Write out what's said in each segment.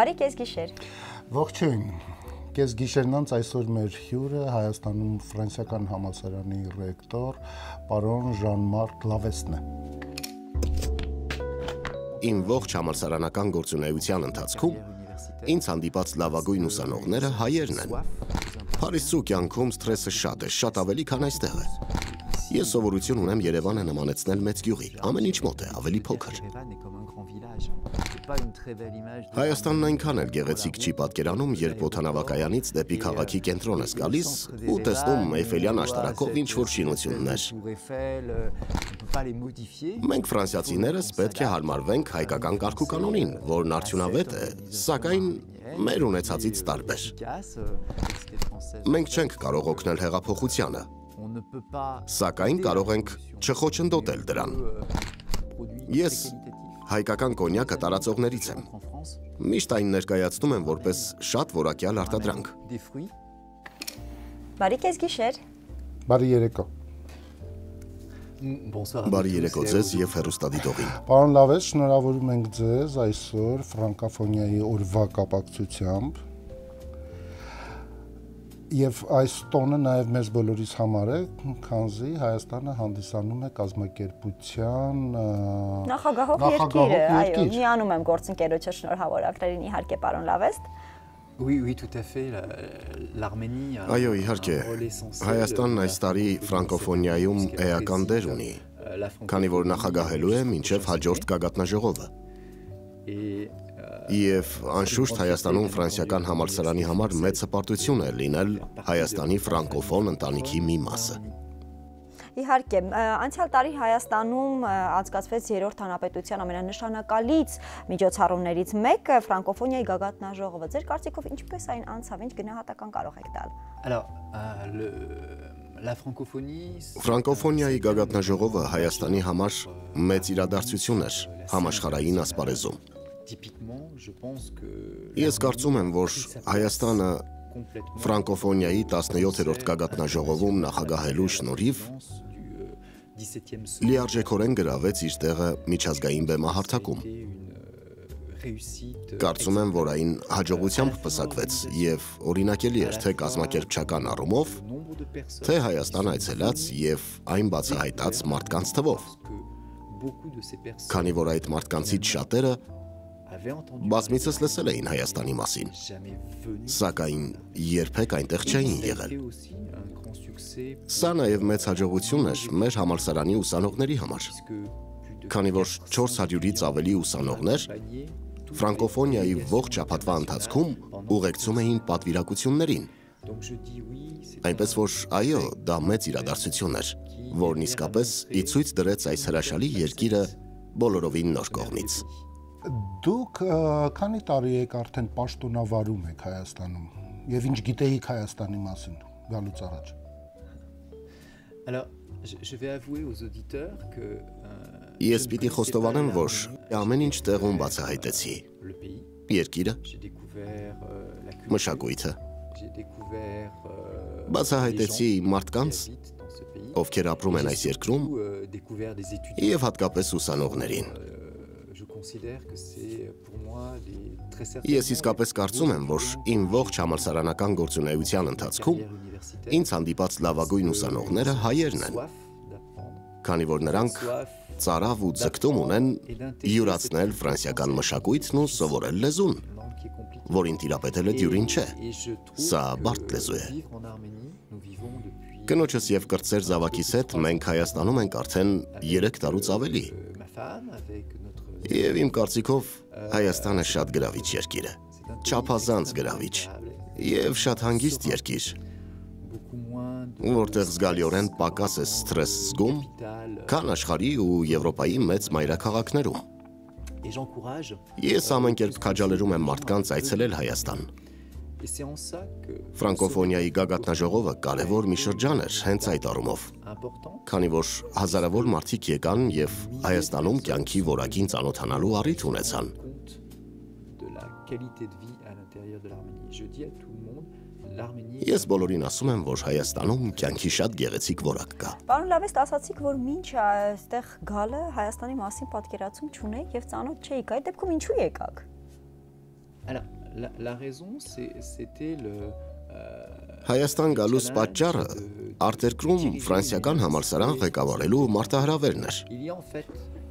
Բարի կեսգիշեր։ Ողջույն։ Կեսգիշերն անց այսօր մեր հյուրը Հայաստանում ֆրանսիական համալսարանի ռեկտոր պարոն Ժան-Մարկ Լավեսն է։ Իմ ողջ համալսարանական գործունեության ընթացքում ինձ հանդիպած լավագույն ուսանողները հայերն են։ Փարիզցու կյանքում սթրեսը շատ է, շատ ավելի քան այստեղ է։ Ես սովորություն ունեմ Երևանը նմանեցնել մեծ գյուղի, ամեն ինչ մոտ է, ավելի փոքր։ Հայաստանն այնքան էլ գեղեցիկ չի պատկերանում, երբ օդանավակայանից դեպի քաղաքի կենտրոն ես գալիս ու տեսնում Էյֆելյան աշտարակով ինչ-որ շինություններ։ Մենք ֆրանսիացիներս պետք է հարմարվենք հայկական կարգուկանոնին, որն արդյունավետ է, սակայն մեր ունեցածից տարբեր։ Մենք չենք կարող օգնել հեղափոխությանը, սակայն կարող ենք չխոչընդոտել դրան։ Ես հայկական կոնյակը տարածողներից եմ։ Միշտ այն ներկայացնում եմ որպես շատ որակյալ արտադրանք։ Բարի կեսգիշեր։ Բարի երեկո։ Բարի երեկո ձեզ եւ հեռուստադիտողին։ Պարոն Լավես, շնորհավորում ենք ձեզ այսօր ֆրանկոֆոնիայի օրվա կապակցությամբ։ Եվ այս տոնը նաև մեզ բոլորիս համար է, քանզի Հայաստանը հանդիսանում է կազմակերպության նախագահող երկիրը, այո, միանում եմ գործընկերոջը շնորհավորակներին իհարկե պարոն Լավեստ։ Oui, tout à fait. L'Arménie. Այո, իհարկե։ Հայաստանն այս տարի ֆրանկոֆոնիայում էական դեր ունի, քանի որ նախագահելու է մինչև հաջորդ գագաթնաժողովը։ Եվ անշուշտ Հայաստանում ֆրանսիական համալսարանի համար մեծ հպարտություն է լինել Հայաստանի ֆրանկոֆոն ընտանիքի մի մասը։ Իհարկե, անցյալ տարի Հայաստանում անցկացվեց երրորդ հանրապետության ամենանշանակալից միջոցառումներից մեկը ֆրանկոֆոնիայի գագաթնաժողովը։ Ձեր կարծիքով ինչպես այն անցավ, ինչ գնահատական կարող եք տալ։ Ֆրանկոֆոնիայի գագաթնաժողովը Հայաստանի համար մեծ իրադարձություն էր համաշխարհային ասպարեզում։ Ես կարծում եմ, որ Հայաստանը ֆրանկոֆոնիայի 17-րդ գագաթնաժողովում նախագահելու շնորհիվ լիարժեքորեն գրավեց իր տեղը միջազգային բեմահարթակում։ Կարծում եմ, որ այն հաջողությամբ պսակվեց եւ օրինակելի էր թե կազմակերպչական առումով, թե Հայաստան այցելած եւ այն բացահայտած մարդկանց թվով։ Քանի որ այդ մարդկանցից շատերը բազմիցս լսել էին Հայաստանի մասին, սակայն երբեք այնտեղ չէին եղել։ Սա նաև մեծ հաջողություն էր մեր համալսարանի ուսանողների համար, քանի որ 400-ից ավելի ուսանողներ ֆրանկոֆոնիայի ողջ շաբաթվա ընթացքում ուղեկցում էին պատվիրակություններին։ Այնպես որ այո, դա մեծ իրադարձություն էր, որն իսկապես ի ցույց դրեց այս հրաշալի երկիրը բոլորովին նոր կողմից։ Դուք քանի տարի եք արդեն պաշտոնավարում եք Հայաստանում եւ ինչ գիտեիք Հայաստանի մասին գալուց առաջ։ Ես պիտի խոստովանեմ, որ ամեն ինչ տեղում բացահայտեցի։ Երկիրը, մշակույթը, բացահայտեցի մարդկանց, ովքեր ապրում են այս երկրում, եւ հատկապես ուսանողներին։ Ես իսկապես կարծում եմ, որ իմ ողջ համալսարանական գործունեության ընթացքում ինձ հանդիպած լավագույն ուսանողները հայերն են, քանի որ նրանք ծարավ ու ձգտում ունեն յուրացնել ֆրանսիական մշակույթն ու սովորել լեզուն, որին տիրապետելը դյուրին չէ, սա բարդ լեզու է։ Կնոջս եւ կրտսեր զավակիս հետ մենք Հայաստանում ենք արդեն 3 տարուց ավելի։ Եվ իմ կարծիքով Հայաստանը շատ գրավիչ երկիր է, չափազանց գրավիչ եւ շատ հանգիստ երկիր, որտեղ զգալիորեն պակաս է սթրես զգում, քան աշխարհի ու Եվրոպայի մեծ մայրաքաղաքներում։ Ես ամեն կերպ քաջալերում եմ մարդկանց այցելել Հայաստան։ Ֆրանկոֆոնիայի գագաթնաժողովը կարևոր մի շրջան էր հենց այդ առումով, քանի որ հազարավոր մարդիկ եկան եւ Հայաստանում կյանքի որակին ծանոթանալու առիթ ունեցան։ Ես բոլորին ասում եմ, որ Հայաստանում կյանքի շատ գեղեցիկ որակ կա։ Պարոն Լավեստ, ասացիք, որ մինչ այստեղ գալը Հայաստանի մասին պատկերացում չունեիք եւ ծանոթ չէիք, այդ դեպքում ինչու եկաք։ La raison, c'était le Հայաստան գալուց պատճառը արտերկրում ֆրանսիական համալսարան ղեկավարելու մարտահրավերն էր։ Il y a en fait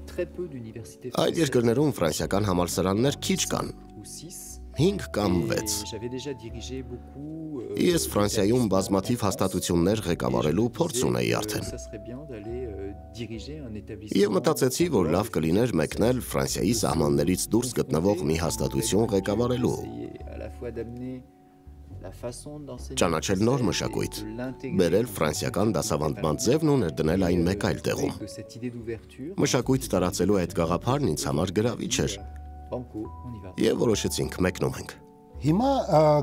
très peu d'universités Այդ երկրներում ֆրանսիական համալսարաններ քիչ կան, 5 կամ 6։ J'avais déjà dirigé beaucoup Ես Ֆրանսիայում բազմաթիվ հաստատություններ ղեկավարելու փորձ ունեի արդեն։ Ça serait bien d'aller diriger un Եվ մտածեցի, որ լավ կլիներ մեկնել Ֆրանսիայի սահմաններից դուրս գտնվող մի հաստատություն ղեկավարելու։ Ճանաչել նոր մշակույթ, բերել ֆրանսիական դասավանդման ձևն ու ներդնել այն մեկ այլ տեղում։ Մշակույթ տարածելու այդ գաղափարն ինձ համար գրավիչ էր։ Եվ որոշեցինք մեկնում ենք։ Հիմա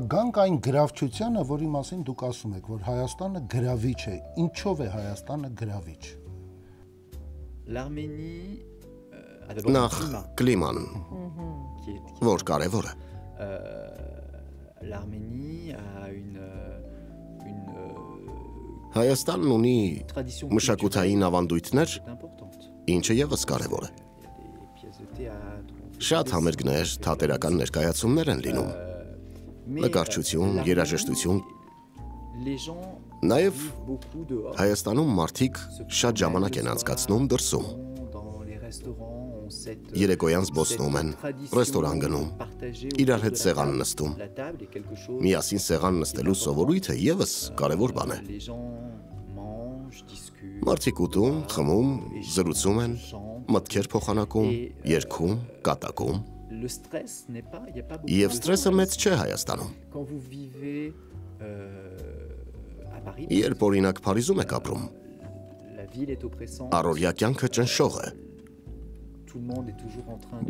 գանք այն գրավչությանը, որի մասին դուք ասում եք, որ Հայաստանը գրավիչ է։ Ինչով է Հայաստանը գրավիչ։ Նախ կլիման, որ կարևոր է։ Հայաստանն ունի մշակութային ավանդույթներ, ինչը ևս կարևոր է։ Շատ համերգներ, թատերական ներկայացումներ են լինում, նկարչություն, երաժշտություն։ Նաև Հայաստանում մարդիկ շատ ժամանակ են անցկացնում դրսում։ Երեկոյան զբոսնում են, ռեստորան գնում, իրար հետ սեղան նստում։ Միասին սեղան նստելու սովորույթը ևս կարևոր բան է։ Մարդիկ ուտում, խմում, զրուցում են, մտքեր փոխանակում, երգում, կատակում։ Եվ ստրեսը մեծ չէ Հայաստանում։ Երբ օրինակ Փարիզում եք ապրում, առօրյա կյանքը ճնշող է։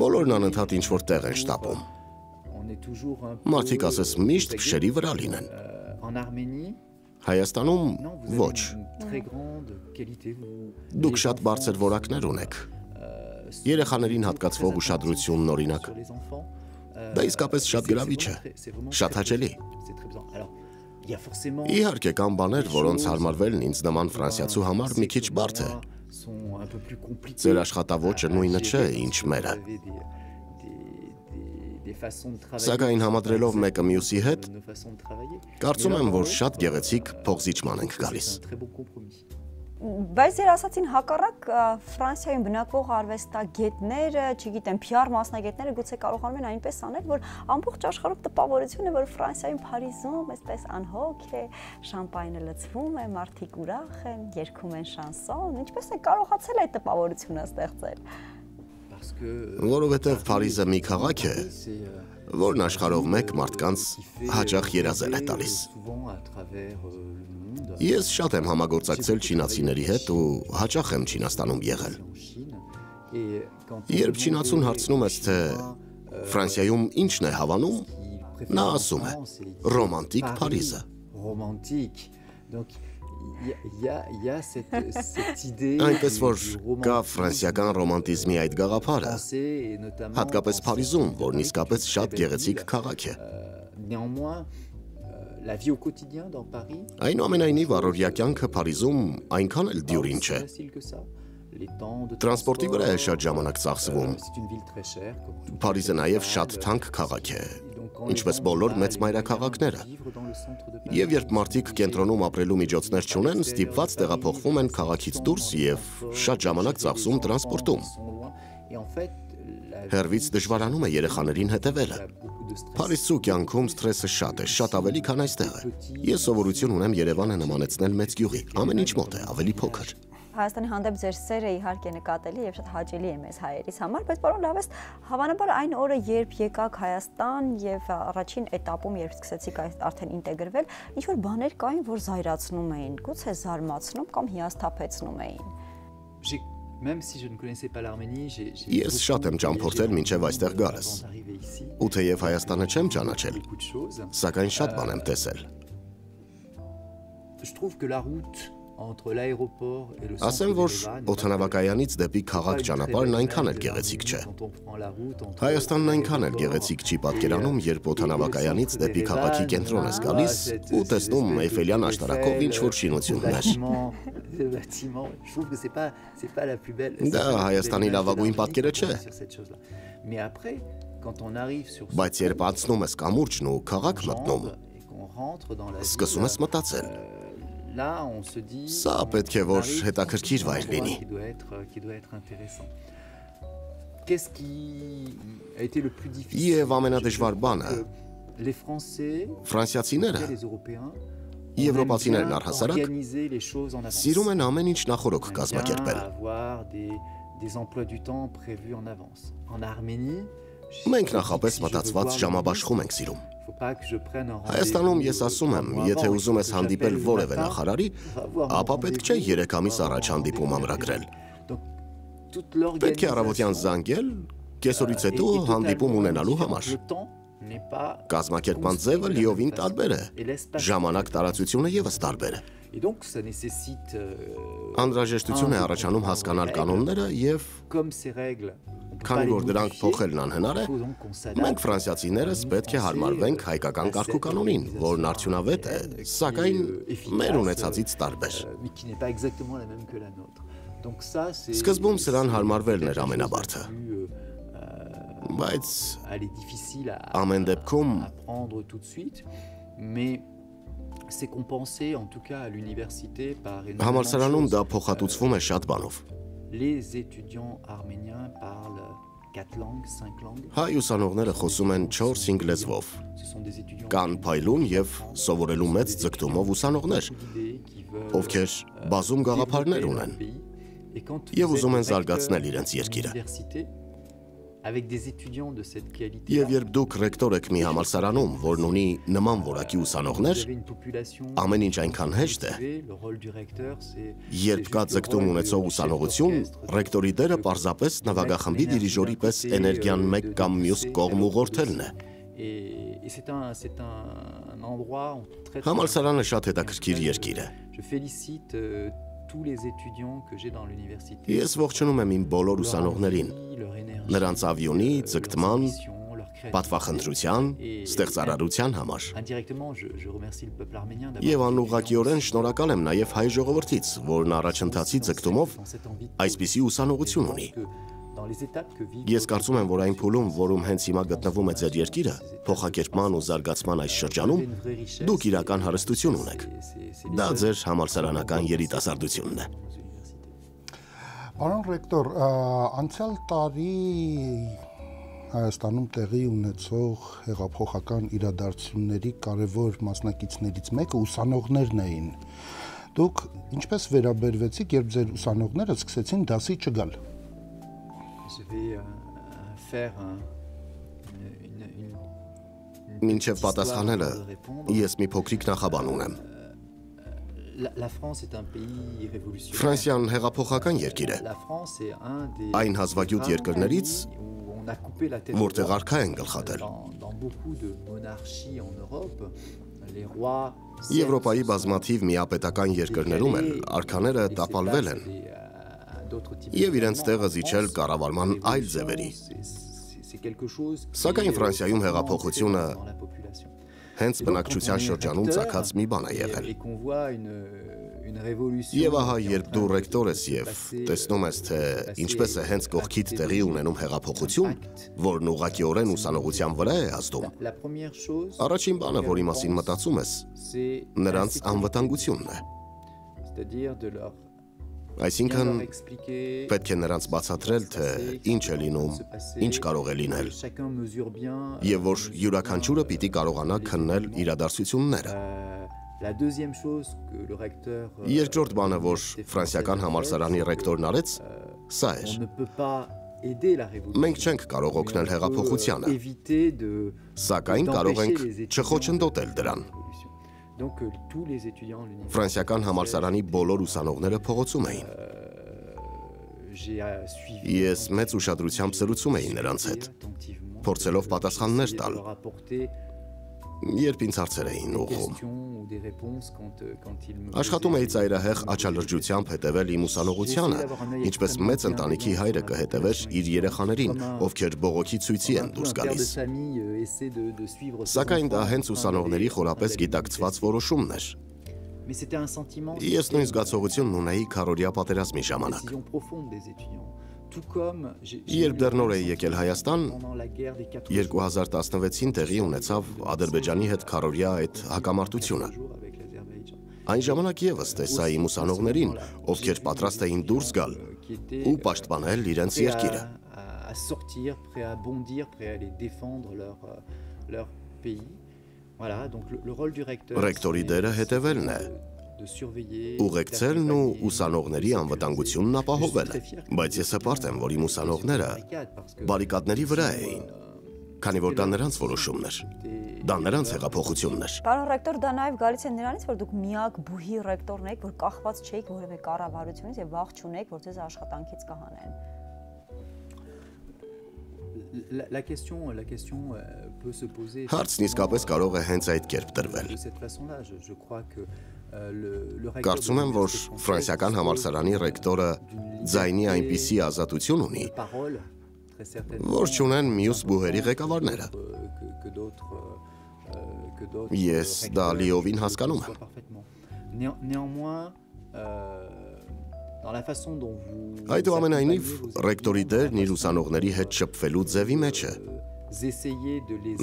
Բոլորն անընդհատ ինչ-որ տեղ են շտապում։ Մարդիկ ասես միշտ փշերի վրա լինեն։ Հայաստանում ոչ։ Դուք շատ բարձր որակներ ունեք։ Երեխաներին հատկացվող ուշադրությունն օրինակ։ Դա իսկապես շատ գրավիչ է, շատ հաճելի։ Իհարկե կան բաներ, որոնց հարմարվելն ինձ նման ֆրանսիացու համար մի քիչ բարդ է։ Ձեր աշխատավոճը նույնը չէ, ինչ մերը։ Սակայն համադրելով մեկը մյուսի հետ, կարծում եմ, որ շատ գեղեցիկ փոխզիջման ենք գալիս։ Բայց ձեր ասացին հակառակ Ֆրանսիայում բնակվող արվեստագետները, չգիտեմ, PR մասնագետները գուցե կարողանում են այնպես անել, որ ամբողջ աշխարհում տպավորություն է, որ Ֆրանսիայում Փարիզում այսպես անհոգ է, շամպայնը լցվում է, մարդիկ ուրախ են, երգում են շանսոն, ինչպես է կարողացել այդ տպավորությունը ստեղծել։ Որովհետև Փարիզը մի քաղաք է, որն աշխարհով մեկ մարդկանց հաճախ երազել է տալիս։ Ես շատ եմ համագործակցել չինացիների հետ ու հաճախ եմ Չինաստանում եղել։ Երբ չինացուն հարցնում ես, թե Ֆրանսիայում ինչն է հավանում, նա ասում է. ռոմանտիկ Փարիզը։ Այնպես որ կա ֆրանսիական ռոմանտիզմի այդ գաղափարը, հատկապես Փարիզում, որն իսկապես շատ գեղեցիկ քաղաք է։ Այնուամենայնիվ առօրյա կյանքը Փարիզում այնքան էլ դյուրին չէ։ Տրանսպորտի վրա է շատ ժամանակ ծախսվում։ Փարիզը նաև շատ թանկ քաղաք է, ինչպես բոլոր մեծ մայրաքաղաքները։ Եվ երբ մարդիկ կենտրոնում ապրելու միջոցներ չունեն, ստիպված տեղափոխվում են քաղաքից դուրս եւ շատ ժամանակ ծախսում տրանսպորտում։ Հեռվից դժվարանում է երեխաներին հետևելը։ Փարիզցու կյանքում սթրեսը շատ է, շատ ավելի, քան այստեղ է։ Ես սովորություն ունեմ Երևանը նմանեցնել մեծ գյուղի, ամեն ինչ մոտ է, ավելի փոքր։ Հայաստանի հանդեպ ձեր սերը իհարկե նկատելի եւ շատ հաճելի է մեզ հայերիս համար, բայց պարոն Լավեստ, հավանաբար այն օրը, երբ եկաք Հայաստան եւ առաջին этаպում, երբ սկսեցիք արդեն ինտեգրվել, ինչ որ բաներ կային, որ զայրացնում էին, գուցե զարմացնում կամ հիասթափեցնում էին։ Ես շատ եմ ճամփորդել մինչև այստեղ գալս։ Ու թեև Հայաստանը չեմ ճանաչել, սակայն շատ բան եմ տեսել։ Ասեմ, որ օդանավակայանից դեպի քաղաք ճանապարհն այնքան էլ գեղեցիկ չէ։ Հայաստանն այնքան էլ գեղեցիկ չի պատկերանում, երբ օդանավակայանից դեպի քաղաքի կենտրոն ես գալիս ու տեսնում Էյֆելյան աշտարակով ինչ-որ շինություններ։ Դա Հայաստանի լավագույն պատկերը չէ։ Բայց երբ անցնում ես կամուրջն ու քաղաք մտնում, սկսում ես մտածել. Սա պետք է որ հետաքրքիր վայր լինի։ Եվ ամենադժվար բանը ֆրանսիացիները, եվրոպացիներն առհասարակ, սիրում են ամեն ինչ նախորոք կազմակերպել։ Մենք նախապես մտածված ժամաբաշխում ենք սիրում։ Հայաստանում ես ասում եմ, եթե ուզում ես հանդիպել որևէ նախարարի, ապա պետք չէ 3 ամիս առաջ հանդիպում ամրագրել։ Պետք է առավոտյան զանգել, կեսօրից հետո հանդիպում ունենալու համար։ Կազմակերպման ձևը լիովին տարբեր է, ժամանակ տարածությունը ևս տարբեր է։ Անհրաժեշտություն է առաջանում հասկանալ կանոնները և քանի որ դրանք փոխելն անհնար է, մենք ֆրանսիացիներս պետք է հարմարվենք հայկական կարգուկանոնին, որն արդյունավետ է, սակայն մեր ունեցածից տարբեր։ Սկզբում սրան հարմարվելն էր ամենաբարդը, բայց ամեն դեպքում համալսարանում դա փոխհատուցվում է շատ բանով։ Հայ ուսանողները խոսում են 4-5 լեզվով, կան փայլուն և սովորելու մեծ ձգտումով ուսանողներ, ովքեր բազում գաղափարներ ունեն և ուզում են զարգացնել իրենց երկիրը։ Եվ երբ դուք ռեկտոր եք մի համալսարանում, որն ունի նման որակի ուսանողներ, ամեն ինչ այնքան հեշտ է, երբ կա ձգտում ունեցող ուսանողություն, ռեկտորի դերը պարզապես նվագախմբի դիրիժորի պես էներգիան մեկ կամ մյուս կողմ ուղղորդելն է։ Համալսարանը շատ հետաքրքիր երկիր է։ Ես ողջունում եմ իմ բոլոր ուսանողներին, նրանց ավյունի, ձգտման, պատվախնդրության, ստեղծարարության համար։ Եվ անուղղակիորեն շնորհակալ եմ նաև հայ ժողովրդից, որն առաջընթացի ձգտումով այսպիսի ուսանողություն ունի։ Ես կարծում եմ, որ այն փուլում, որում հենց հիմա գտնվում է ձեր երկիրը, փոխակերպման ու զարգացման այս շրջանում, դուք իրական հարստություն ունեք։ Դա ձեր համալսարանական երիտասարդությունն է։ Պարոն ռեկտոր, անցյալ տարի Հայաստանում տեղի ունեցող հեղափոխական իրադարձությունների կարևոր մասնակիցներից մեկը ուսանողներն էին։ Դուք ինչպես վերաբերվեցիք, երբ ձեր ուսանողները սկսեցին դասի չգալ։ Մինչև պատասխանելը, ես մի փոքրիկ նախաբան ունեմ։ Ֆրանսիան հեղափոխական երկիր է։ Այն հազվագյուտ երկրներից, որտեղ արքա են գլխատել։ Եվրոպայի բազմաթիվ միապետական երկրներում էլ արքաները տապալվել են և իրենց տեղը զիջել կառավարման այլ ձևերի։ Սակայն Ֆրանսիայում հեղափոխությունը հենց բնակչության շրջանում ծագած մի բան է եղել։ Եվ ահա երբ դու ռեկտոր ես և տեսնում ես, թե ինչպես է հենց կողքիդ տեղի ունենում հեղափոխություն, որն ուղղակիորեն ուսանողության վրա է ազդում, առաջին բանը, որի մասին մտածում ես, նրանց անվտանգությունն է։ Այսինքն, պետք է նրանց բացատրել, թե ինչ է լինում, ինչ կարող է լինել, և որ յուրաքանչյուրը պիտի կարողանա քննել իրադարձությունները։ Երկրորդ բանը, որ ֆրանսիական համալսարանի ռեկտորն արեց, սա էր. մենք չենք կարող օգնել հեղափոխությանը, սակայն կարող ենք չխոչընդոտել դրան։ Ֆրանսիական համալսարանի բոլոր ուսանողները փողոցում էին։ Ես մեծ ուշադրությամբ զրուցում էի նրանց հետ, փորձելով պատասխաններ տալ, երբ ինձ հարցեր էին ուղղում։ Աշխատում էի ծայրահեղ աչալրջությամբ հետևել իմ ուսանողությանը, ինչպես մեծ ընտանիքի հայրը կհետևեր իր երեխաներին, ովքեր բողոքի ցույցի են դուրս գալիս։ Սակայն դա հենց ուսանողների խորապես գիտակցված որոշումն էր։ Ես նույն զգացողությունն ունեի քառօրյա պատերազմի ժամանակ։ Երբ դեռ նոր էի եկել Հայաստան, 2016-ին տեղի ունեցավ Ադրբեջանի հետ քառօրյա այդ հակամարտությունը։ Այն ժամանակ եւս տեսա իմ ուսանողներին, ովքեր պատրաստ էին դուրս գալ ու պաշտպանել իրենց երկիրը։ Ռեկտորի դերը հետևելն է, ուղեկցելն ու ուսանողների անվտանգությունն ապահովել, բայց ես հպարտ եմ, որ իմ ուսանողները բարիկադների վրա էին, քանի որ դա նրանց որոշումն էր, դա նրանց հեղափոխությունն էր։ Պարոն ռեկտոր, դա նաև գալիս է նրանից, որ դուք միակ բուհի ռեկտորն եք, որ կախված չեք որևէ կառավարությունից եւ վախ չունեք, որ ձեզ աշխատանքից կհանեն։ Հարցն իսկապես կարող է հենց այդ կերպ տրվել։ Կարծում եմ, որ ֆրանսիական համալսարանի ռեկտորը ձայնի այնպիսի ազատություն ունի, որ չունեն մյուս բուհերի ղեկավարները։ Ես դա լիովին հասկանում եմ։ Այդուամենայնիվ, ռեկտորի դերն իր ուսանողների հետ շփվելու ձևի մեջ է։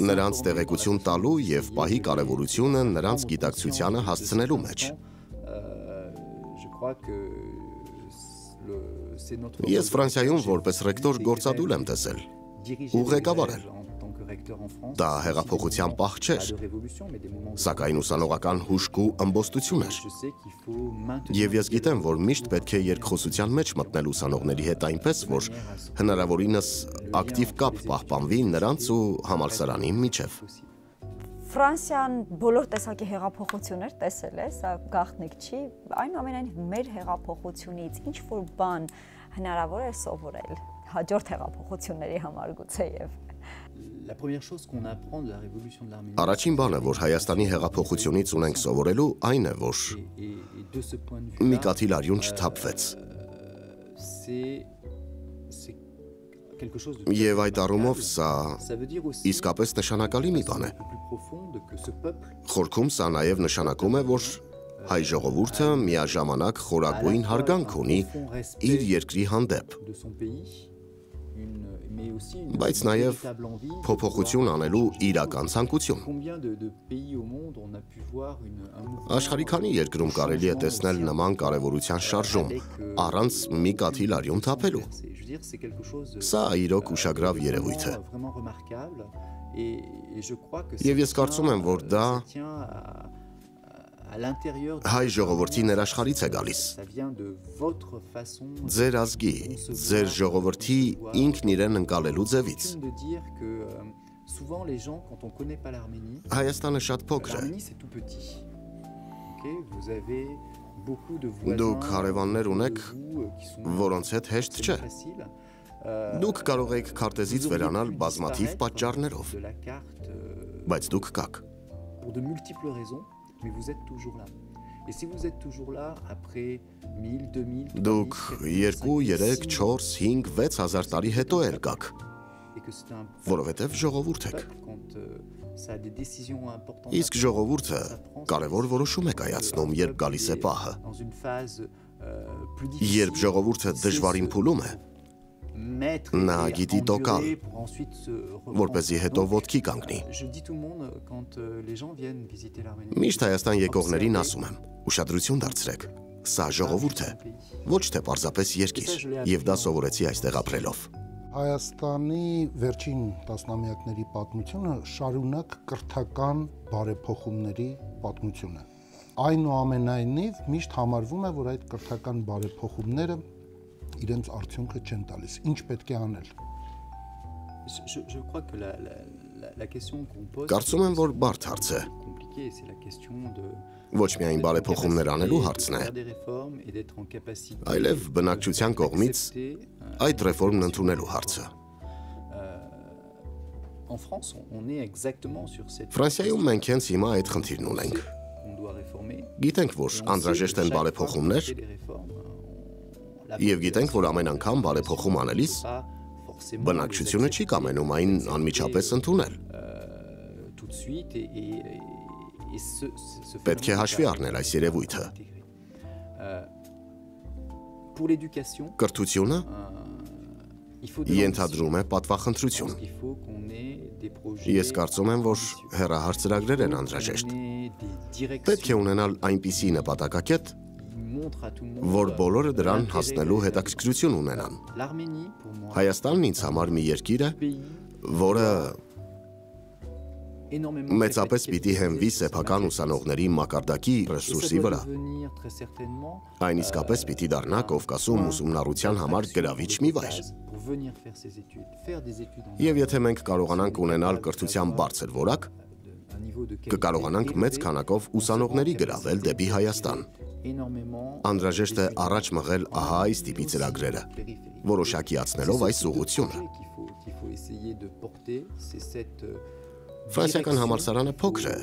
Նրանց տեղեկություն տալու եւ պահի կարեւորությունը նրանց գիտակցությանը հասցնելու մեջ։ Ես Ֆրանսիայում որպես ռեկտոր գործադուլ եմ տեսել ու ղեկավարել։ Դա հեղափոխության պահ չէր, սակայն ուսանողական հուշք ու ըմբոստություն էր։ Եվ ես գիտեմ, որ միշտ պետք է երկխոսության մեջ մտնել ուսանողների հետ այնպես, որ հնարավորինս ակտիվ կապ պահպանվի նրանց ու համալսարանի միջև։ Ֆրանսիան բոլոր տեսակի հեղափոխություններ տեսել է, սա գաղտնիք չի, այնուամենայնիվ մեր հեղափոխությունից ինչ որ բան հնարավոր է սովորել հաջորդ հեղափոխությունների համար գուցեև։ Առաջին բանը, որ Հայաստանի հեղափոխությունից ունենք սովորելու, այն է, որ մի կաթիլ արյուն չթափվեց։ Եվ այդ առումով սա իսկապես նշանակալի մի բան է։ Խորքում սա նաև նշանակում է, որ հայ ժողովուրդը միաժամանակ խորագույն հարգանք ունի իր երկրի հանդեպ, բայց նաև փոփոխություն անելու իրական ցանկություն։ Աշխարհի քանի երկրում կարելի է տեսնել նման կարևորության շարժում, առանց մի կաթիլ արյուն թափելու։ Սա իրոք ուշագրավ երևույթ է։ Եվ ես կարծում եմ, որ դա հայ ժողովրդի ներաշխարից է գալիս։ Ձեր ազգի, ձեր ժողովրդի ինքն իրեն ընկալելու ձևից։ Հայաստանը շատ փոքր է։ Դուք հարևաններ ունեք, որոնց հետ հեշտ չէ։ Դուք կարող եք քարտեզից վերանալ բազմաթիվ պատճառներով, բայց դուք կաք։ Դուք 2, 3, 4, 5, 6 հազար տարի հետո էլ կաք, որովհետև ժողովուրդ եք։ Իսկ ժողովուրդը կարևոր որոշում է կայացնում, երբ գալիս է պահը։ Երբ ժողովուրդը դժվարին փուլում է, նա գիտի տոկալ, որպեսզի հետո ոտքի կանգնի։ Միշտ Հայաստան եկողներին ասում եմ, ուշադրություն դարձրեք, սա ժողովուրդ է, ոչ թե պարզապես երկիր, եւ դա սովորեցի այստեղ ապրելով։ Հայաստանի վերջին տասնամյակների պատմությունը շարունակ կրթական բարեփոխումների պատմություն է։ Այնուամենայնիվ միշտ համարվում է, որ այդ կրթական բարեփոխումները իրենց արդյունքը չեն տալիս։ Ինչ պետք է անել։ Կարծում եմ, որ բարդ հարց է։ Ոչ միայն բարեփոխումներ անելու հարցն է, այլև բնակչության կողմից այդ ռեֆորմն ընդունելու հարցը։ Ֆրանսիայում մենք հենց հիմա այդ խնդիրն ունենք։ Գիտենք, որ անհրաժեշտ են բարեփոխումներ, եւ գիտենք, որ ամեն անգամ բարեփոխում անելիս բնակչությունը չի կամենում այն անմիջապես ընդունել։ Պետք է հաշվի առնել այս երևույթը։ Կրթությունը ենթադրում է պատվախնդրություն։ Ես կարծում եմ, որ հեռահար ծրագրեր են անհրաժեշտ։ Պետք է ունենալ այնպիսի նպատակակետ, որ բոլորը դրան հասնելու հետաքրքրություն ունենան։ Հայաստանն ինձ համար մի երկիր է, որը մեծապես պիտի հենվի սեփական ուսանողների մակարդակի ռեսուրսի վրա։ Այն իսկապես պիտի դառնա Կովկասում ուսումնառության համար գրավիչ մի վայր։ Եվ եթե մենք կարողանանք ունենալ կրթության բարձր որակ, կկարողանանք մեծ քանակով ուսանողների գրավել դեպի Հայաստան։ Անհրաժեշտ է առաջ մղել ահա այս տիպի ծրագրերը, որոշակիացնելով այս ուղղությունը։ Ֆրանսիական համալսարանը փոքր է,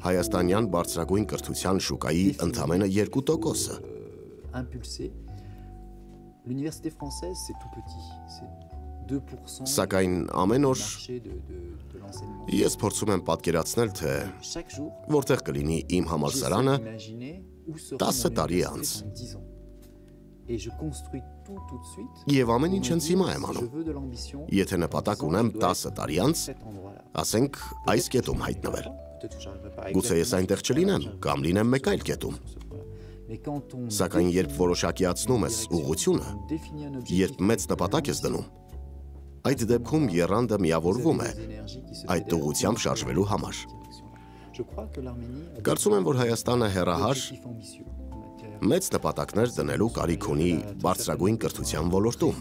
հայաստանյան բարձրագույն կրթության շուկայի ընդամենը 2%-ը։ Սակայն ամեն օր ես փորձում եմ պատկերացնել, թե որտեղ կլինի իմ համալսարանը 10 տարի անց։ Եվ ամեն ինչ հենց հիմա եմ անում։ Եթե նպատակ ունեմ 10 տարի անց, ասենք այս կետում հայտնվել։ Գուցե ես այնտեղ չլինեմ, կամ լինեմ մեկ այլ կետում։ Սակայն երբ որոշակիացնում ես ուղղությունը, երբ մեծ նպատակ ես դնում, այդ դեպքում եռանդը միավորվում է այդ ուղղությամբ շարժվելու համար։ Կարծում եմ, որ Հայաստանը հեռահար մեծ նպատակներ դնելու կարիք ունի բարձրագույն կրթության ոլորտում,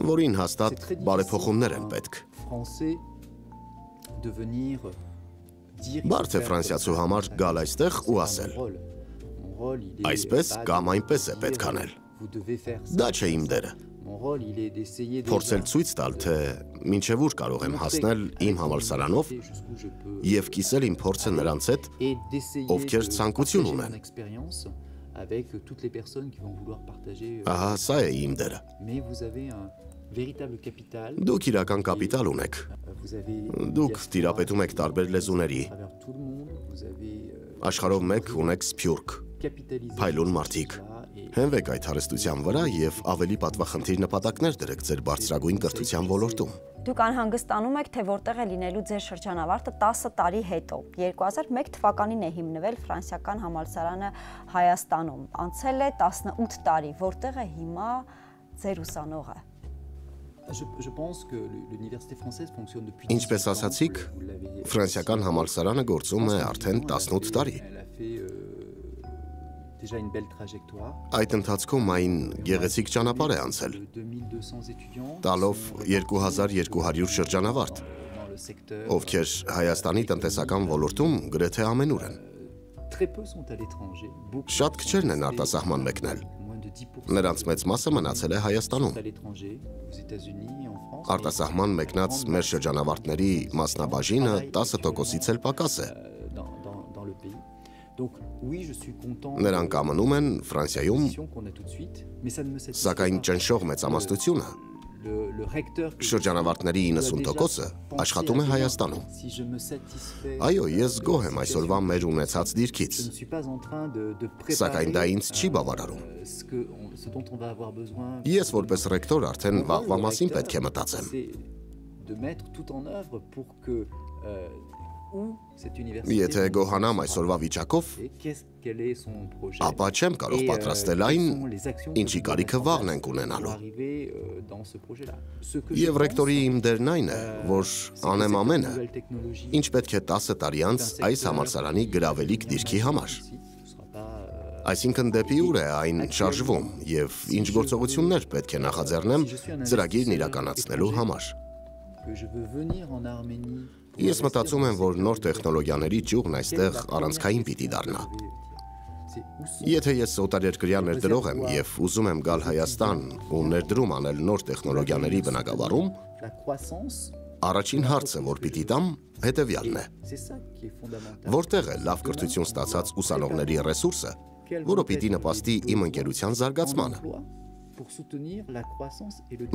որին հաստատ բարեփոխումներ են պետք։ Բարդ է ֆրանսիացու համար գալ այստեղ ու ասել. այսպես կամ այնպես է պետք անել։ Դա չէ իմ դերը։ Փորձել ցույց տալ, թե մինչև ուր կարող եմ հասնել իմ համալսարանով եւ կիսել իմ փորձը նրանց հետ, ովքեր ցանկություն ունեն։ Ահա սա է իմ դերը։ Դուք իրական կապիտալ ունեք։ Դուք տիրապետում եք տարբեր լեզուների։ Աշխարհով մեկ ունեք սփյուռք, փայլուն մարդիկ։ Հենվեք այդ հարստության վրա եւ ավելի պատվախնդիր նպատակներ դրեք ձեր բարձրագույն կրթության ոլորտում։ Դուք անհանգստանում եք, թե որտեղ է լինելու ձեր շրջանավարտը 10 տարի հետո։ 2001 թվականին է հիմնվել ֆրանսիական համալսարանը Հայաստանում։ Անցել է 18 տարի, որտեղ է հիմա ձեր ուսանողը։ Ինչպես ասացիք, ֆրանսիական համալսարանը գործում է արդեն 18 տարի։ Այդ ընթացքում այն գեղեցիկ ճանապարհ է անցել, տալով 2200 շրջանավարտ, ովքեր Հայաստանի տնտեսական ոլորտում գրեթե ամենուր են։ Շատ քչերն են արտասահման մեկնել։ Նրանց մեծ մասը մնացել է Հայաստանում։ Արտասահման մեկնած մեր շրջանավարտների մասնաբաժինը 10%-ից էլ պակաս է։ Նրանք ամնում են Ֆրանսիայում, սակայն ճնշող մեծամասնությունը, շրջանավարտների 90%-ը աշխատում է Հայաստանում։ Այո, ես գոհ եմ այսօրվա մեր ունեցած դիրքից, սակայն դա ինձ չի բավարարում։ Ես որպես ռեկտոր արդեն վաղվա մասին պետք է մտածեմ։ Եթե գոհանամ այսօրվա վիճակով, ապա չեմ կարող պատրաստել այն, ինչի կարիքը վաղն ենք ունենալու։ Եվ ռեկտորի իմ դերն այն է, որ անեմ ամենը, ինչ պետք է 10 տարի անց այս համալսարանի գրավելիք դիրքի համար։ Այսինքն դեպի ուր է այն շարժվում եւ ինչ գործողություններ պետք է նախաձեռնեմ ծրագիրն իրականացնելու համար։ Ես մտածում եմ, որ նոր տեխնոլոգիաների ճյուղն այստեղ առանցքային պիտի դառնա։ Եթե ես օտարերկրյա ներդրող եմ եւ ուզում եմ գալ Հայաստան ու ներդրում անել նոր տեխնոլոգիաների բնագավառում, առաջին հարցը, որ պիտի տամ, հետեւյալն է. որտեղ է լավ կրթություն ստացած ուսանողների ռեսուրսը, որը պիտի նպաստի իմ ընկերության զարգացմանը։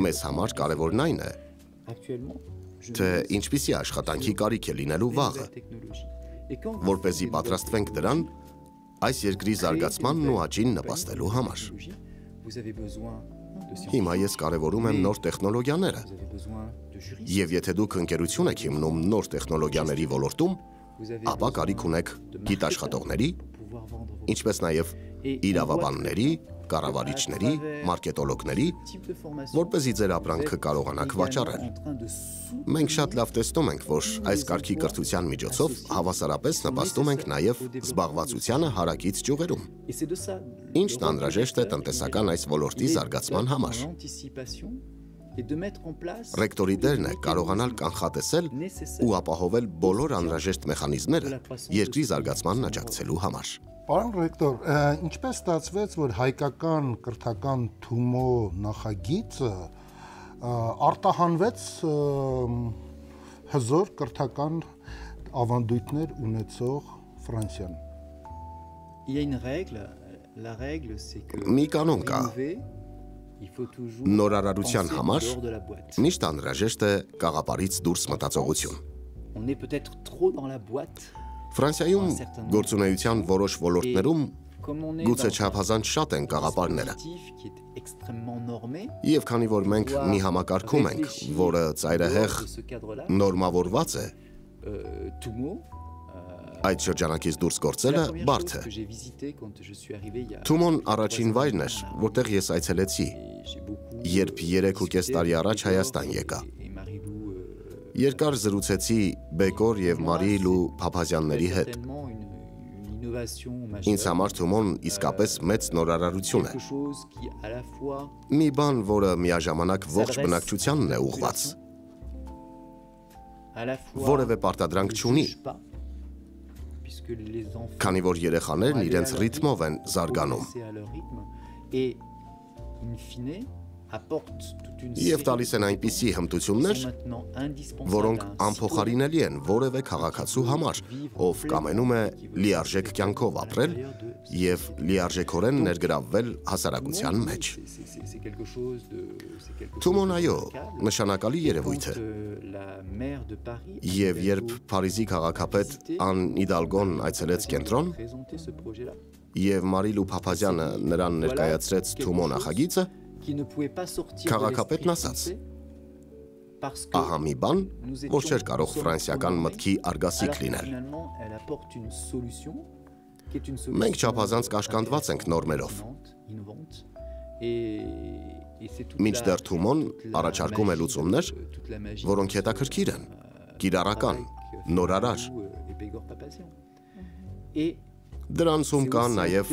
Մեզ համար կարևորն այն է, թե ինչպիսի աշխատանքի կարիք է լինելու վաղը, որպեսզի պատրաստվենք դրան այս երկրի զարգացմանն ու աճին նպաստելու համար։ Հիմա ես կարևորում եմ նոր տեխնոլոգիաները։ Եվ եթե դուք ընկերություն եք հիմնում նոր տեխնոլոգիաների ոլորտում, ապա կարիք ունեք գիտաշխատողների, ինչպես նաև իրավաբանների, կառավարիչների, մարկետոլոգների, որպեսզի ձեր ապրանքը կարողանաք վաճառել։ Մենք շատ լավ տեսնում ենք, որ այս կարգի կրթության միջոցով հավասարապես նպաստում ենք նաև զբաղվածությանը հարակից ճյուղերում, ինչն անհրաժեշտ է տնտեսական այս ոլորտի զարգացման համար։ Ռեկտորի դերն է կարողանալ կանխատեսել ու ապահովել բոլոր անհրաժեշտ մեխանիզմները երկրի զարգացմանն աջակցելու համար։ Պարոն ռեկտոր, ինչպես ստացվեց, որ հայկական կրթական Թումո նախագիծը արտահանվեց հզոր կրթական ավանդույթներ ունեցող Ֆրանսիան։ Մի կանոն կա։ Նորարարության համար միշտ անհրաժեշտ է կաղապարից դուրս մտածողություն։ Ֆրանսիայում գործունեության որոշ ոլորտներում գուցե չափազանց շատ են կաղապարները։ Եվ քանի որ մենք մի համակարգում ենք, որը ծայրահեղ նորմավորված է, այդ շրջանակից դուրս գործելը բարդ է։ Թումոն առաջին վայրն էր, որտեղ ես այցելեցի, երբ 3.5 տարի առաջ Հայաստան եկա։ Երկար զրուցեցի Բեկոր եւ Մարիլու Փափազյանների հետ։ Ինձ համար Թումոն իսկապես մեծ նորարարություն է։ Մի բան, որը միաժամանակ ողջ բնակչությանն է ուղղված։ Որևէ պարտադրանք չունի։ Քանի որ երեխաներն իրենց ռիթմով են զարգանում։ Եվ տալիս են այնպիսի հմտություններ, որոնք անփոխարինելի են որևէ քաղաքացու համար, ով կամենում է լիարժեք կյանքով ապրել եւ լիարժեքորեն ներգրավվել հասարակության մեջ։ Թումոն այո, նշանակալի երևույթ է։ Եվ երբ Փարիզի քաղաքապետ Ան Իդալգոն այցելեց կենտրոն, եւ Մարիլու Փափազյանը նրան ներկայացրեց Թումո նախագիծը, քաղաքապետն ասաց. ահա մի բան, որ չէր կարող ֆրանսիական մտքի արգասիք լինել։ Մենք չափազանց կաշկանդված ենք նորմերով։ Մինչդեռ Թումոն առաջարկում է լուծումներ, որոնք հետաքրքիր են, կիրառական, նորարար։ Դրանցում կա նաև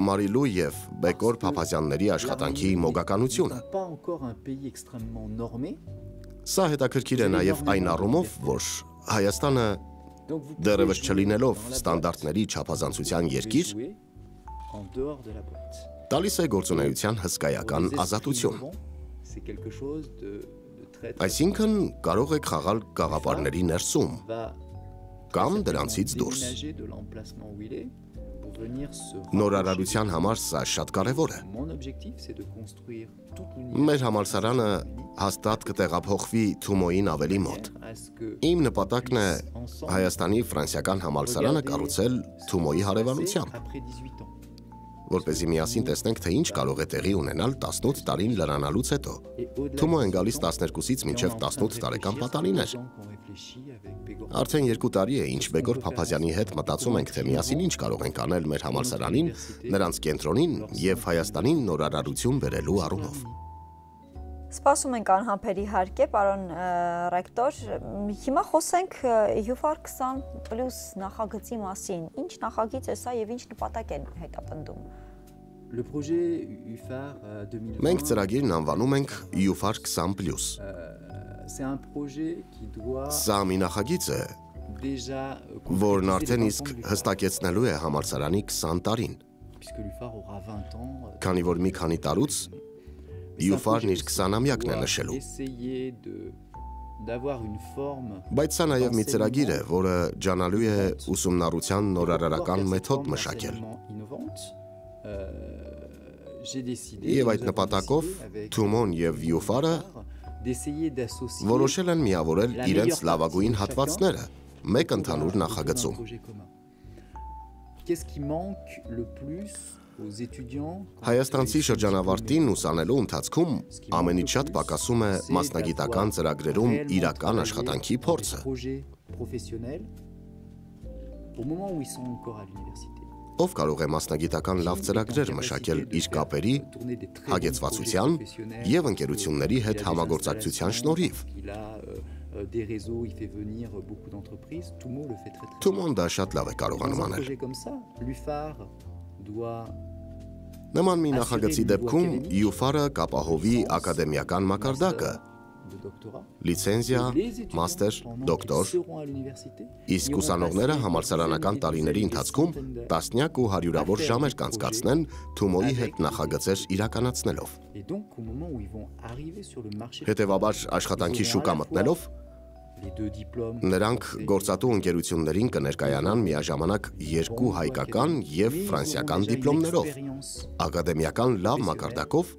Մարիլու եւ Բեկոր Փափազյանների աշխատանքի մոգականությունը։ Սա հետաքրքիր է նաև այն առումով, որ Հայաստանը դեռևս չլինելով ստանդարտների չափազանցության երկիր, տալիս է գործունեության հսկայական ազատություն։ Այսինքն կարող եք խաղալ գաղափարների ներսում կամ դրանցից դուրս։ Նորարարության համար սա շատ կարևոր է։ Մեր համալսարանը հաստատ կտեղափոխվի Թումոյին ավելի մոտ։ Իմ նպատակն է Հայաստանի ֆրանսիական համալսարանը կառուցել Թումոյի հարևանությամբ, որպեսզի միասին տեսնենք, թե ինչ կարող է տեղի ունենալ 18 տարին լրանալուց հետո։ Թումո են գալիս 12-ից մինչև 18 տարեկան պատանիներ։ Արդեն 2 տարի է, ինչ Բեկոր Փափազյանի հետ մտածում ենք, թե միասին ինչ կարող ենք անել մեր համալսարանին, նրանց կենտրոնին եւ Հայաստանին նորարարություն բերելու առումով։ Սպասում ենք անհամբեր իհարկե, պարոն ռեկտոր, հիմա խոսենք UFAR 20+ նախագծի մասին։ Ինչ նախագիծ է սա եւ ինչ նպատակ է հետապնդում։ Մենք ծրագիրն անվանում ենք UFAR 20+։ Սա մի նախագիծ է, որն արդեն իսկ հստակեցնելու է համալսարանի 20 տարին։ Քանի որ մի քանի տարուց UFAR-ն իր 20-ամյակն է նշելու։ Բայց սա նաև մի ծրագիր է, որը ջանալու է ուսումնառության նորարարական մեթոդ մշակել։ Եվ այդ նպատակով Թումոն եւ UFAR-ը որոշել են միավորել իրենց լավագույն հատվածները մեկ ընդհանուր նախագծում։ Հայաստանցի շրջանավարտին ուսանելու ընթացքում ամենից շատ պակասում է մասնագիտական ծրագրերում իրական աշխատանքի փորձը։ Ով կարող է մասնագիտական լավ ծրագրեր մշակել իր կապերի, հագեցվածության եւ ընկերությունների հետ համագործակցության շնորհիվ։ Թումոն դա շատ լավ է կարողանում անել։ Նման մի նախագծի դեպքում ՅՈՒՖԱՐ-ը կապահովի ակադեմիական մակարդակը՝ լիցենզիա, մաստեր, դոկտոր, իսկ ուսանողները համալսարանական տարիների ընթացքում տասնյակ ու հարյուրավոր ժամեր կանցկացնեն Թումոյի հետ նախագծեր իրականացնելով։ Հետևաբար աշխատանքի շուկա մտնելով նրանք գործատու ընկերություններին կներկայանան միաժամանակ երկու հայկական եւ ֆրանսիական դիպլոմներով, ակադեմիական լավ մակարդակով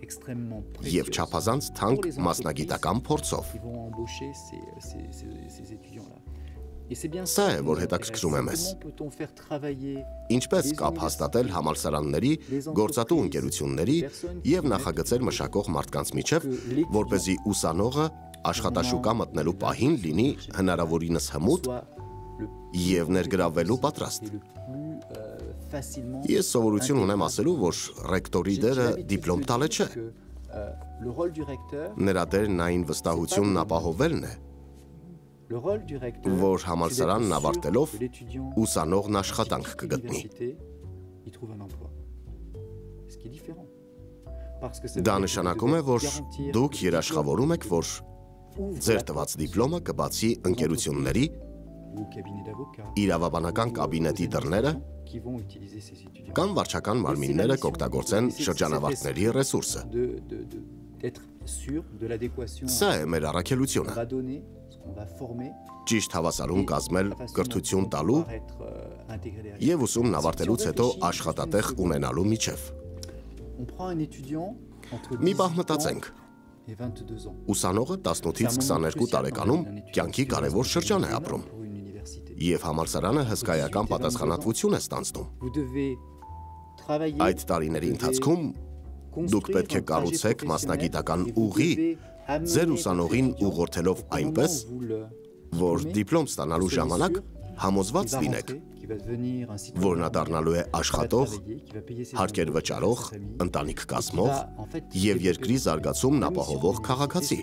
եւ չափազանց թանկ մասնագիտական փորձով։ Սա է, որ հետաքրքրում է մեզ։ Ինչպես կապ հաստատել համալսարանների, գործատու ընկերությունների եւ նախագծեր մշակող մարդկանց միջև, որպեսզի ուսանողը աշխատաշուկա մտնելու պահին լինի հնարավորինս հմուտ եւ ներգրավվելու պատրաստ։ Ես սովորություն ունեմ ասելու, որ ռեկտորի դերը դիպլոմ տալը չէ։ Նրա դերն այն վստահությունն ապահովելն է, որ համալսարանն ավարտելով ուսանողն աշխատանք կգտնի։ Դա նշանակում է, որ դուք երաշխավորում եք, որ ձեր տված դիպլոմը կբացի ընկերությունների, իրավաբանական կաբինետի դռները կամ վարչական մարմինները կօգտագործեն շրջանավարտների ռեսուրսը։ Սա է մեր առաքելությունը։ Ճիշտ հավասարում կազմել կրթություն տալու եւ ուսումն ավարտելուց հետո աշխատատեղ ունենալու միջև։ Մի պահ մտածենք։ Ուսանողը 18-ից 22 տարեկանում կյանքի կարևոր շրջան է ապրում եւ համալսարանը հսկայական պատասխանատվություն է ստանձնում։ Այդ տարիների ընթացքում դուք պետք է կառուցեք մասնագիտական ուղի ձեր ուսանողին ուղղորդելով այնպես, որ դիպլոմ ստանալու ժամանակ համոզված լինեք, որ նա դառնալու է աշխատող, հարկեր վճարող, ընտանիք կազմող եւ երկրի զարգացումն ապահովող քաղաքացի։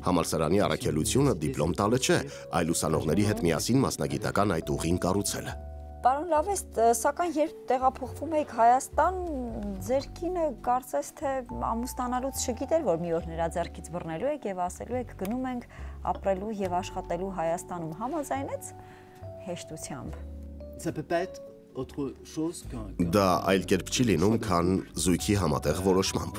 Համալսարանի առաքելությունը դիպլոմ տալը չէ, այլ ուսանողների հետ միասին մասնագիտական այդ ուղին կառուցելը։ Պարոն Լավեստ, սակայն երբ տեղափոխվում եք Հայաստան, ձեր կինը կարծես թե ամուսնանալուց չգիտեր, որ մի օր նրա ձեռքից բռնելու եք եւ ասելու եք գնում ենք ապրելու եւ աշխատելու Հայաստանում, համաձայնեց հեշտությամբ։ Դա այլ կերպ չի լինում, քան զույգի համատեղ որոշմամբ։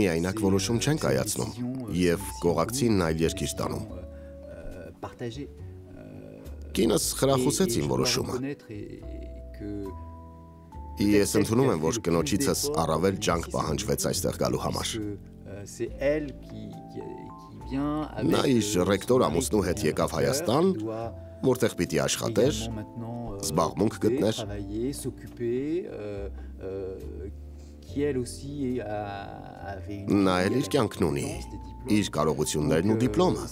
Միայնակ որոշում չեն կայացնում եւ կողակցին այլ երկիր տանում։ Կինս խրախուսեց իմ որոշումը։ Ես ընդունում եմ, որ կնոջիցս առավել ջանք պահանջվեց այստեղ գալու համար։ Նա իր ռեկտոր ամուսնու հետ եկավ Հայաստան, որտեղ պիտի աշխատեր, զբաղմունք գտներ։ Նա էլ իր կյանքն ունի, իր կարողություններն ու դիպլոմը։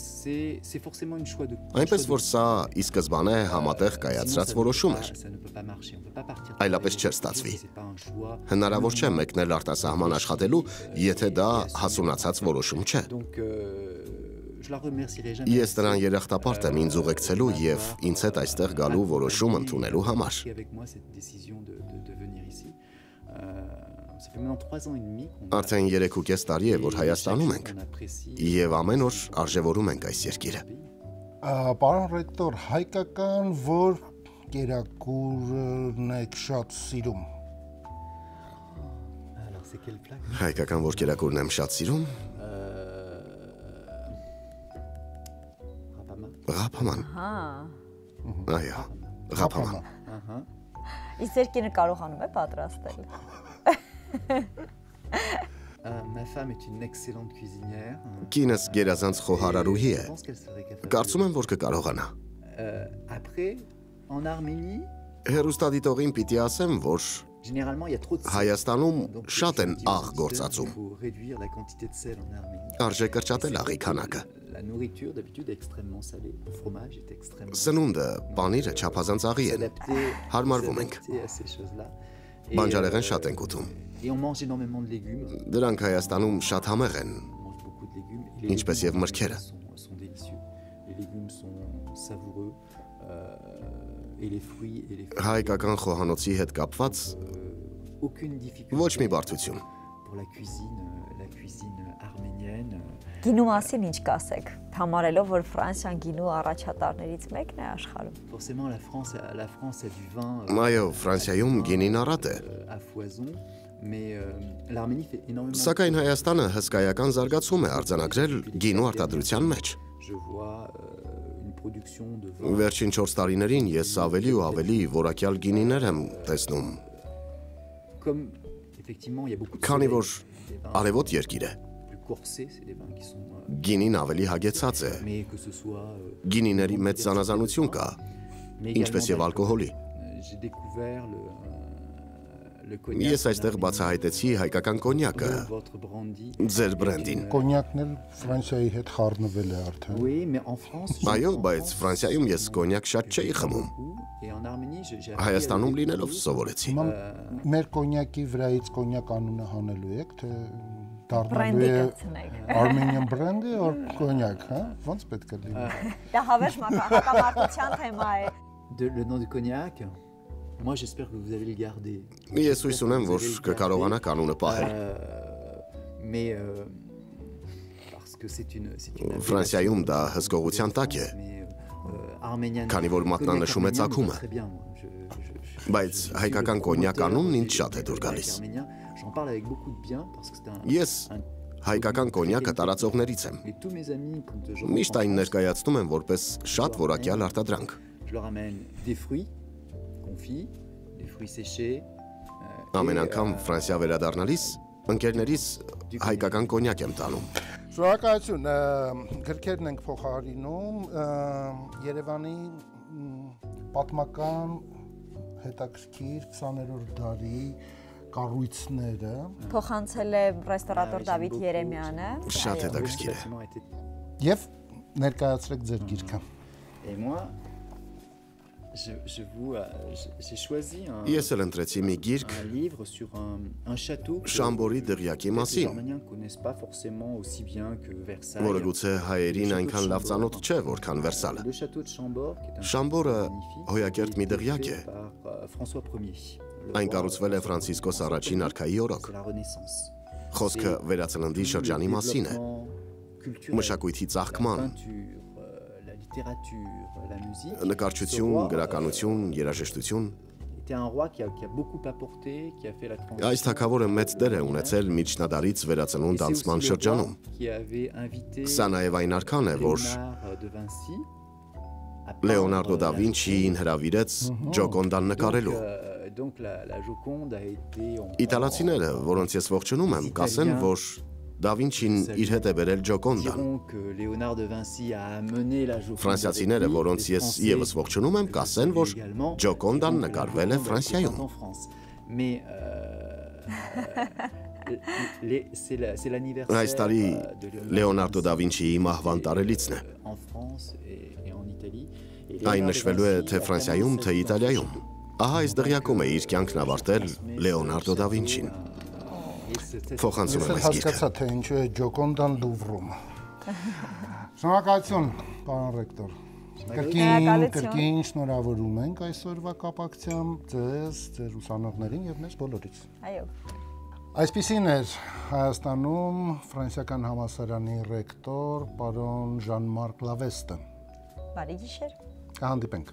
Այնպես որ սա ի սկզբանե համատեղ կայացրած որոշում էր։ Այլապես չէր ստացվի։ Հնարավոր չէ մեկնել արտասահման աշխատելու, եթե դա հասունացած որոշում չէ։ Ես նրան երախտապարտ եմ ինձ ուղեկցելու եւ ինձ հետ այստեղ գալու որոշում ընդունելու համար։ Արդեն 3.5 տարի է, որ Հայաստանում ենք եւ ամեն օր արժևորում ենք այս երկիրը։ Պարոն ռեկտոր, հայկական որ կերակուրն եք շատ սիրում։ Հայկական որ կերակուրն եմ շատ սիրում։ Ղափաման։ Այո, ղափաման։ Իսկ ձեր կինը կարողանում է պատրաստել։ Կինս գերազանց խոհարարուհի է։ Կարծում եմ, որ կկարողանա։ Հերոստատիտողին պիտի ասեմ, որ Généralement, il y a trop de sel. Հայաստանում Donc, շատ են je dis aux աղ auditeurs, գործածում։ il faut réduire la quantité de sel en Arménie. Արժե կրճատել աղի քանակը։ La nourriture d'habitude est extrêmement salée. Le fromage est extrêmement Սնունդը, պանիրը չափազանց աղի են։ Հարմարվում ենք։ s'adapter à ces choses-là. Et, Բանջարեղեն շատ ենք ուտում։ et on mange énormément de légumes. Դրանք Հայաստանում շատ համեղ են։ On mange beaucoup de légumes. Et les Ինչպես légumes եւ մրգերը։ sont délicieux. Les légumes sont savoureux. Et les fruits et les fruits. Հայկական խոհանոցի հետ կապված Aucune difficulté. ոչ մի բարդություն։ Pour la cuisine arménienne. Գինու մասին ինչ կասեք։ Համարելով որ Ֆրանսիան գինու առաջատարներից մեկն է աշխարհում։ Forcément, la France a du vin Այո, Ֆրանսիայում գինին առատ է։ à foison, mais l'Arménie fait énormément. Սակայն Հայաստանը հսկայական զարգացում է արձանագրել գինու արտադրության մեջ։ Je vois une production de vin. Վերջին 4 տարիներին ես ավելի ու ավելի որակյալ գինիներ եմ տեսնում, Comme effectivement, il y a beaucoup de քանի որ des vins արևոտ երկիր է։ plus corsés, c'est des vins qui sont Գինին ավելի հագեցած է։ mais que ce soit Գինիների մեծ զանազանություն կա, mais ինչպես եւ également ալկոհոլի։ j'ai découvert le cognac. Ես այստեղ բացահայտեցի հայկական կոնյակը, Votre brandy. ձեր բրենդին։ Կոնյակն էլ Ֆրանսիայի հետ խառնվել է արդեն։ Oui, mais en France. Այո, բայց Ֆրանսիայում ես կոնյակ շատ չէի խմում։ Et en Arménie, j'ai Հայաստանում լինելով սովորեցի։ Հիմա մեր կոնյակի վրայից կոնյակ անունը հանելու եք, թե դառնալու Բրենդի է կցնեք։ Armenian brand-ը or կոնյակ, հա? Ոնց պետք է լինի։ Դա հավերժ մակարդակամարտության թեմա է։ Le nom du cognac. Moi, j'espère que vous allez le garder. Ես հույս ունեմ, որ կկարողանաք anունը պահել։ Mais parce que c'est une Ֆրանսիայում դա հսկողության տակ է, քանի որ մատնանշում է ծագումը։ Բայց հայկական կոնյակ անունն ինձ շատ է դուր գալիս։ J'en parle avec beaucoup de bien parce que c'est Ես հայկական կոնյակը տարածողներից եմ։ Mais tous mes amis quand je Միշտ այն ներկայացնում եմ որպես շատ որակյալ արտադրանք։ je leur amène des fruits confits, des fruits séchés. Ամեն անգամ Ֆրանսիա վերադառնալիս ընկերներիս հայկական կոնյակ եմ տանում։ Շնորհակալություն, գրքերն ենք փոխարինում Երևանի պատմական հետաքրքիր 20-րդ դարի կառույցները Փոխանցել է ռեստորատոր Դավիթ Երեմյանը։ Շատ հետաքրքիր է։ եւ ներկայացրեք ձեր գիրքը։ Et moi, j'ai choisi Ես էլ ընտրեցի մի գիրք un livre sur un château que Շամբորի դղյակի les մասին, Arméniens ne connaissent pas forcément aussi bien que Versailles. որը գուցե հայերին այնքան լավ ծանոթ չէ, որքան Վերսալը։ Le château de Chambord, qui est un Շամբորը magnifique, հոյակերտ մի qui a été դղյակ է։ fait par François Ier. Այն կառուցվել է Ֆրանցիսկոս առաջին արքայի օրոք։ C'est la Renaissance. Խոսքը վերածննդի շրջանի մասին է, Culturel, մշակույթի la ծաղկման, peinture, la littérature, la musique. նկարչություն, գրականություն, երաժշտություն։ C'était un roi qui a beaucoup apporté, qui a fait la transition. Այս թագավորը մեծ դեր է ունեցել միջնադարից վերածնունդ Et c'est անցման aussi le շրջանում։ roi qui avait invité Սա նաև այն արքան է, որ Léonard de Vinci à Լեոնարդո դա peindre la Վինչիին հրավիրեց Ջոկոնդան նկարելու։ Donc la Joconde a été Իտալացիները, որոնց ես ողջունում եմ, կասեն, որ Դա Վինչին իր հետ է բերել Ջոկոնդան։ diront que Léonard de Vinci a amené la Joconde. Ֆրանսիացիները, որոնց ես եւս ողջունում եմ, կասեն, որ Ջոկոնդան նկարվել է Ֆրանսիայում։ Mais c'est l'anniversaire Այս տարի Լեոնարդո դա Վինչիի մահվան տարելիցն է։ en France et en Italie. Այն նշվելու է թե Ֆրանսիայում, թե Իտալիայում։ Ահա այս դղյակում է իր կյանքն ավարտել Լեոնարդո դա Վինչին։ Փոխանցում Ես եմ էլ այս գիրքը։ հասկացա թե ինչու է Ջոկոնդան Լուվրում։ Շնորհակալություն, պարոն ռեկտոր։ Կրկին շնորհավորում ենք այսօրվա կապակցությամբ ձեզ, ձեր ուսանողներին եւ մեզ բոլորից։ Այո։ Այսպիսին էր Հայաստանում ֆրանսիական համալսարանի ռեկտոր պարոն Ժան-Մարկ Լավեստը։ Բարի գիշեր։ Կհանդիպենք։